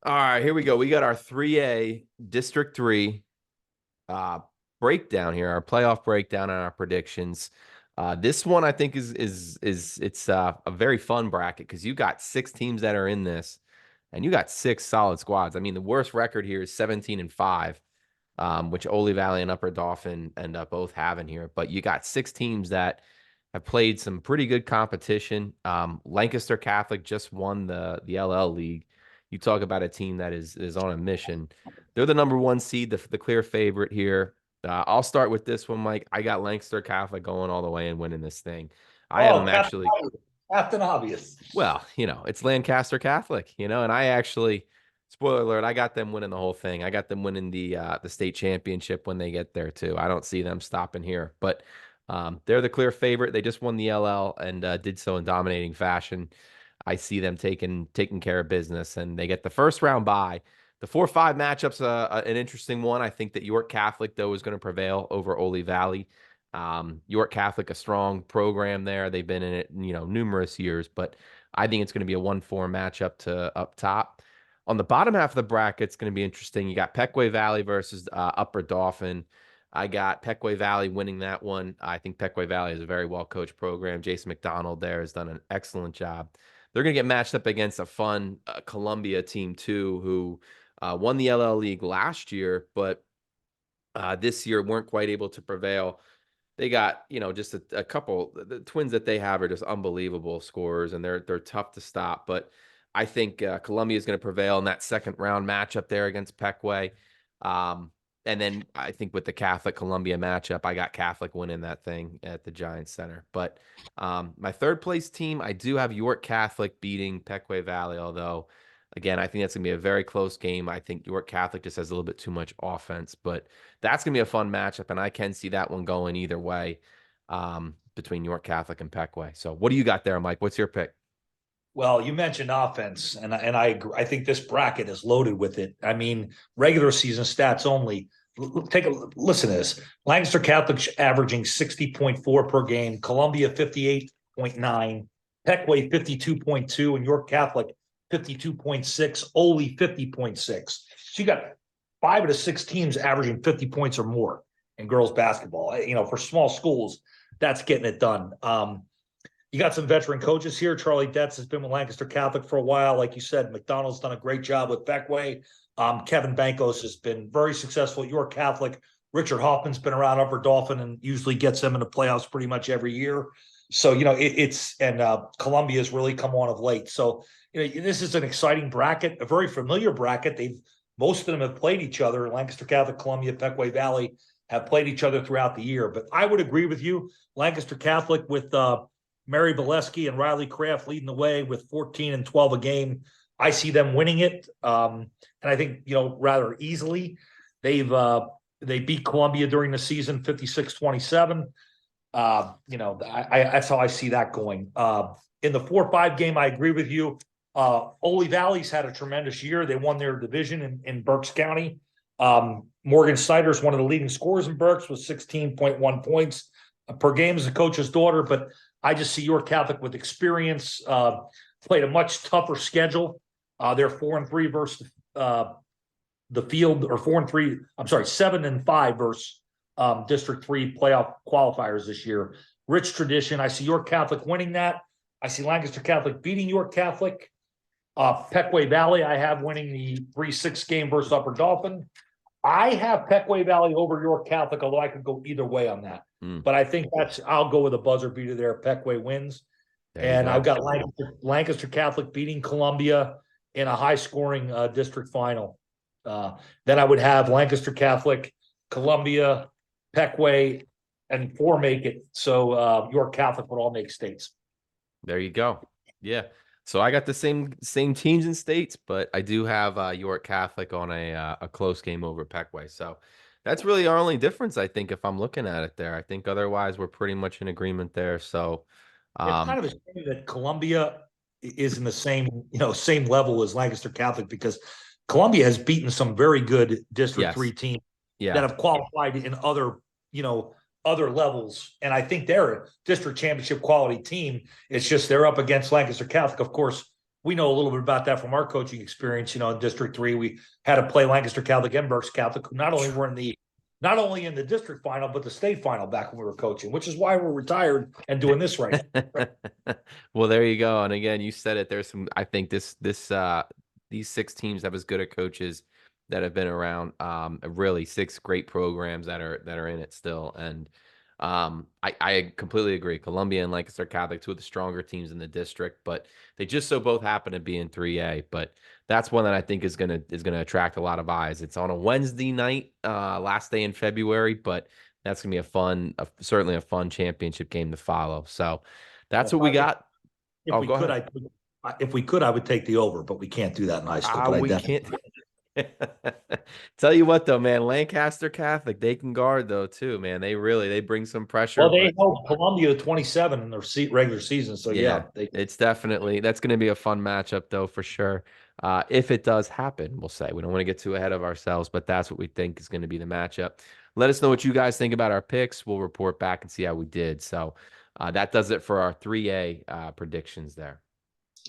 All right, here we go. We got our 3A District 3 uh breakdown here, our playoff breakdown and our predictions. This one I think is it's a very fun bracket because you got six teams that are in this, and you got six solid squads. I mean, the worst record here is 17-5, which Ole Valley and Upper Dauphin end up both having here. But you got six teams that have played some pretty good competition. Lancaster Catholic just won the LL League. You talk about a team that is on a mission. They're the number one seed, the clear favorite here. I'll start with this one, Mike. I got Lancaster Catholic going all the way and winning this thing. I have Oh, them actually. Captain Obvious. Well, it's Lancaster Catholic, and I actually, spoiler alert, I got them winning the whole thing. I got them winning the state championship when they get there too. I don't see them stopping here, but they're the clear favorite. They just won the LL and did so in dominating fashion. I see them taking care of business, and they get the first round bye. The 4-5 matchup's an interesting one. I think that York Catholic though is going to prevail over Ole Valley. York Catholic, a strong program there. They've been in it, numerous years, but I think it's going to be a 1-4 matchup to up top. On the bottom half of the bracket, it's going to be interesting. You got Pequay Valley versus Upper Dauphin. I got Pequay Valley winning that one. I think Pequay Valley is a very well coached program. Jason McDonald there has done an excellent job. They're going to get matched up against a fun Columbia team too, who won the LL League last year, but this year weren't quite able to prevail. They got, just a couple. The twins that they have are just unbelievable scorers, and they're tough to stop. But I think Columbia is going to prevail in that second round matchup there against Pequay. And then I think with the Catholic Columbia matchup, I got Catholic winning that thing at the Giants Center. But my third place team, I do have York Catholic beating Pequay Valley, although again, I think that's going to be a very close game. I think York Catholic just has a little bit too much offense, but that's going to be a fun matchup, and I can see that one going either way between York Catholic and Pequay. So what do you got there, Mike? What's your pick? Well, you mentioned offense, and I agree. I think this bracket is loaded with it. I mean, regular season stats only. Take a listen to this. Lancaster Catholic averaging 60.4 per game, Columbia 58.9, Pequay 52.2, and York Catholic 52.6, Ole 50.6. So you got 5 of the 6 teams averaging 50 points or more in girls basketball. For small schools, that's getting it done. You got some veteran coaches here. Charlie Detz has been with Lancaster Catholic for a while. Like you said, McDonald's done a great job with Pequay. Kevin Bankos has been very successful at York Catholic. Richard Hoffman's been around Upper Dauphin and usually gets them in the playoffs pretty much every year. So, Columbia's really come on of late. So, this is an exciting bracket, a very familiar bracket. Most of them have played each other. Lancaster Catholic, Columbia, Pequay Valley have played each other throughout the year. But I would agree with you. Lancaster Catholic with Mary Bolesky and Riley Kraft leading the way with 14 and 12 a game. I see them winning it. And I think, rather easily. They beat Columbia during the season 56-27. That's how I see that going. In the 4-5 game, I agree with you. Ole Valley's had a tremendous year. They won their division in Berks County. Morgan Snyder's one of the leading scorers in Berks with 16.1 points per game as a coach's daughter, but I just see York Catholic with experience, played a much tougher schedule. They're 4-3 versus the field, or 4-3. I'm sorry, 7-5 versus District 3 playoff qualifiers this year. Rich tradition. I see York Catholic winning that. I see Lancaster Catholic beating York Catholic. Pequay Valley, I have winning the 3-6 game versus Upper Dauphin. I have Pequay Valley over York Catholic, although I could go either way on that. But I think I'll go with a buzzer beater there. Pequay wins. And I've got Lancaster Catholic beating Columbia in a high scoring district final. Then I would have Lancaster Catholic, Columbia, Pequay, and 4 make it. So York Catholic would all make states. There you go. Yeah. So I got the same teams and states, but I do have York Catholic on a close game over Pequay. So that's really our only difference, I think, if I'm looking at it there. I think otherwise we're pretty much in agreement there. So it's kind of a shame that Columbia is in the same level as Lancaster Catholic, because Columbia has beaten some very good District 3 teams that have qualified in other levels. And I think they're a district championship quality team. It's just they're up against Lancaster Catholic. Of course, we know a little bit about that from our coaching experience. In District 3, we had to play Lancaster Catholic and Berks Catholic, who not only in the district final, but the state final back when we were coaching, which is why we're retired and doing this right now. Well, there you go. And again, you said it. There's some. I think these six teams have as good of coaches that have been around. Really six great programs that are in it still. And I completely agree. Columbia and Lancaster Catholic, two of the stronger teams in the district, but they just so both happen to be in 3A. But that's one that I think is gonna attract a lot of eyes. It's on a Wednesday night, last day in February, but that's gonna be certainly a fun championship game to follow. So that's what we got. If Oh, we go could, ahead. I would take the over, but we can't do that in high school. But I We definitely. can't. Tell you what though, man, Lancaster Catholic, they can guard though too, man. They bring some pressure, Well, they but held Columbia to 27 in their regular season, so yeah, yeah, they. that's going to be a fun matchup though for sure. If it does happen, we'll say we don't want to get too ahead of ourselves, but that's what we think is going to be the matchup. Let us know what you guys think about our picks. We'll report back and see how we did. So that does it for our 3A predictions there.